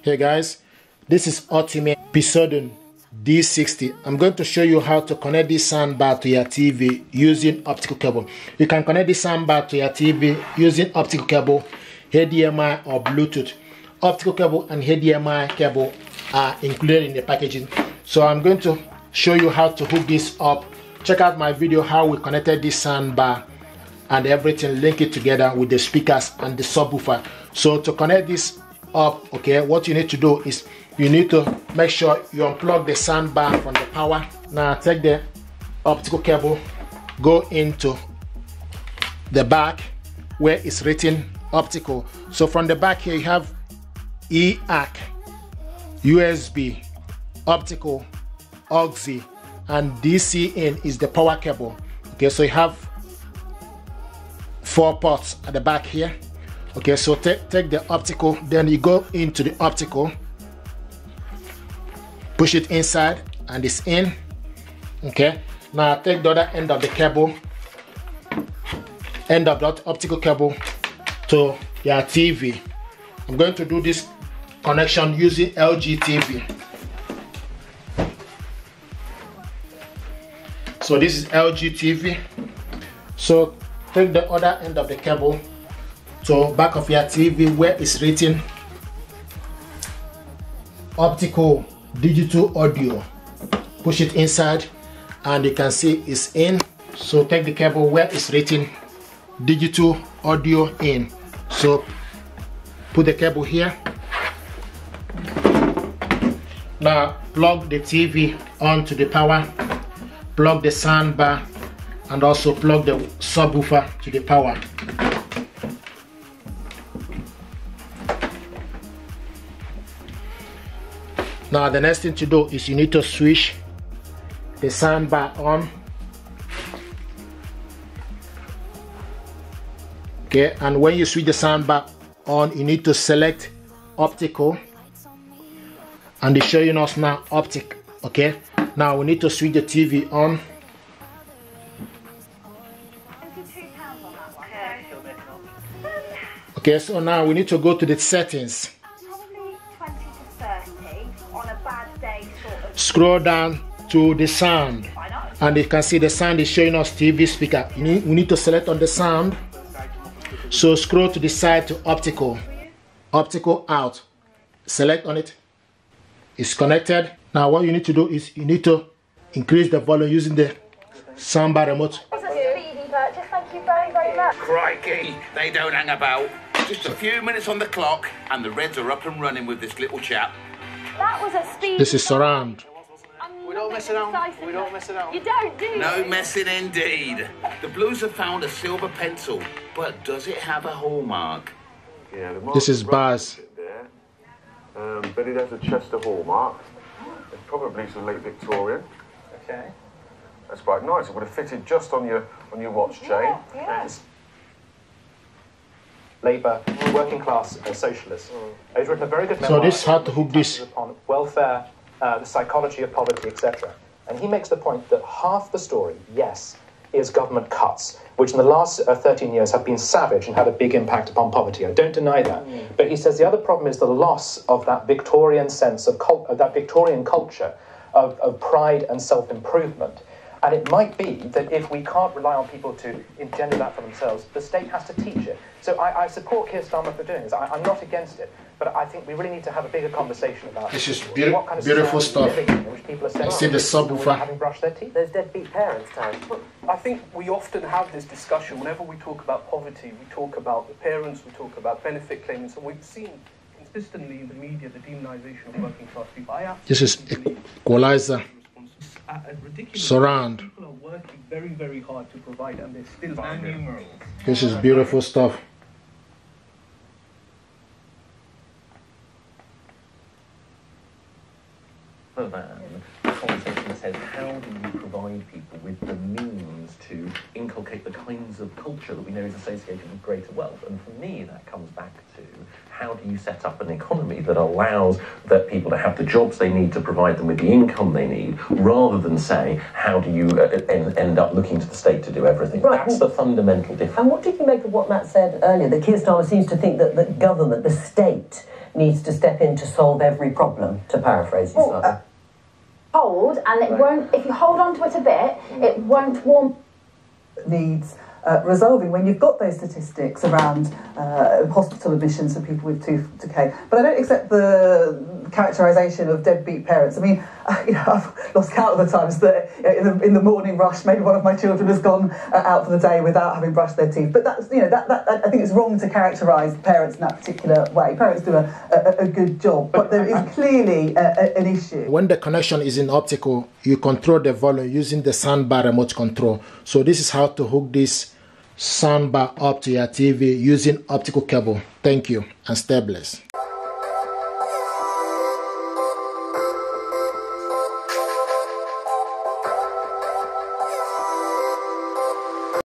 Hey guys, this is ULTIMEA POSEIDON D60. I'm going to show you how to connect this soundbar to your TV using optical cable. You can connect this soundbar to your TV using optical cable, HDMI or Bluetooth. Optical cable and HDMI cable are included in the packaging. So I'm going to show you how to hook this up. Check out my video how we connected this soundbar and everything, link it together with the speakers and the subwoofer. So to connect this up, okay, what you need to do is you need to make sure you unplug the soundbar from the power. Now take the optical cable, go into the back where it's written optical. So from the back here you have EAC, USB, optical, auxi, and DC in is the power cable. Okay, so you have 4 ports at the back here. Okay, so take the optical, then you go into the optical, push it inside, and it's in. Okay, now take the other end of the cable, end of that optical cable to your TV. I'm going to do this connection using LG TV. So this is LG TV. So take the other end of the cable to back of your TV where it's written optical digital audio. Push it inside and you can see it's in. So take the cable where it's written digital audio in. So put the cable here. Now plug the TV onto the power, plug the soundbar, and also plug the subwoofer to the power. Now the next thing to do is you need to switch the soundbar on. Okay, and when you switch the soundbar on, you need to select optical, and it's showing us now optic. Okay, now we need to switch the TV on. Okay, so now we need to go to the settings. Scroll down to the sound, and you can see the sound is showing us TV speaker. We need to select on the sound. So scroll to the side to optical, optical out, select on it. It's connected. Now what you need to do is you need to increase the volume using the soundbar remote. It's a speedy purchase, thank you very, very much. Crikey, they don't hang about. Just a few minutes on the clock and the Reds are up and running with this little chap. That was a speedy. This is surround. We don't mess around. We don't mess around. You don't, do you? No messing indeed. The Blues have found a silver pencil, but does it have a hallmark? Yeah, This is Baz. But it has a Chester hallmark. It's probably some late Victorian. Okay. That's quite nice. It would have fitted just on your watch chain. Yeah. Labour, working class socialists. He's written a very good memoir. So this is how to hook this. Upon welfare, the psychology of poverty, etc. And he makes the point that half the story, yes, is government cuts, which in the last 13 years have been savage and had a big impact upon poverty. I don't deny that. But he says the other problem is the loss of that Victorian sense of that Victorian culture of pride and self-improvement. And it might be that if we can't rely on people to engender that for themselves, the state has to teach it. So I support Keir Starmer for doing this. I'm not against it, but I think we really need to have a bigger conversation about This is what kind of beautiful stuff. living in which people are saying, See the subwoofer. having brushed their teeth. There's deadbeat parents, Tom. I think we often have this discussion whenever we talk about poverty. We talk about the parents, we talk about benefit claimants, and we've seen consistently in the media the demonisation of working class people. This is equalizer. Surround. People are working very, very hard to provide, and there's still no numerals. This is beautiful stuff. The conversation says, how do you provide people with the means to inculcate the kinds of culture that we know is associated with greater wealth? And for me, that comes back to how do you set up an economy that allows that people to have the jobs they need to provide them with the income they need, rather than say, how do you end up looking to the state to do everything? Right. That's the fundamental difference. And what did you make of what Matt said earlier, that Keir Starmer seems to think that the government, the state, needs to step in to solve every problem, to paraphrase you slightly. Hold, and it won't, if you hold on to it a bit, it won't warm. Needs resolving when you've got those statistics around hospital admissions for people with tooth decay. But I don't accept the characterisation of deadbeat parents. I mean, I've lost count of the times that in the morning rush, maybe one of my children has gone out for the day without having brushed their teeth. But that's, I think it's wrong to characterise parents in that particular way. Parents do a good job, but there is clearly an issue. When the connection is in optical, you control the volume using the soundbar remote control. So this is how to hook this soundbar up to your TV using optical cable. Thank you and stay blessed.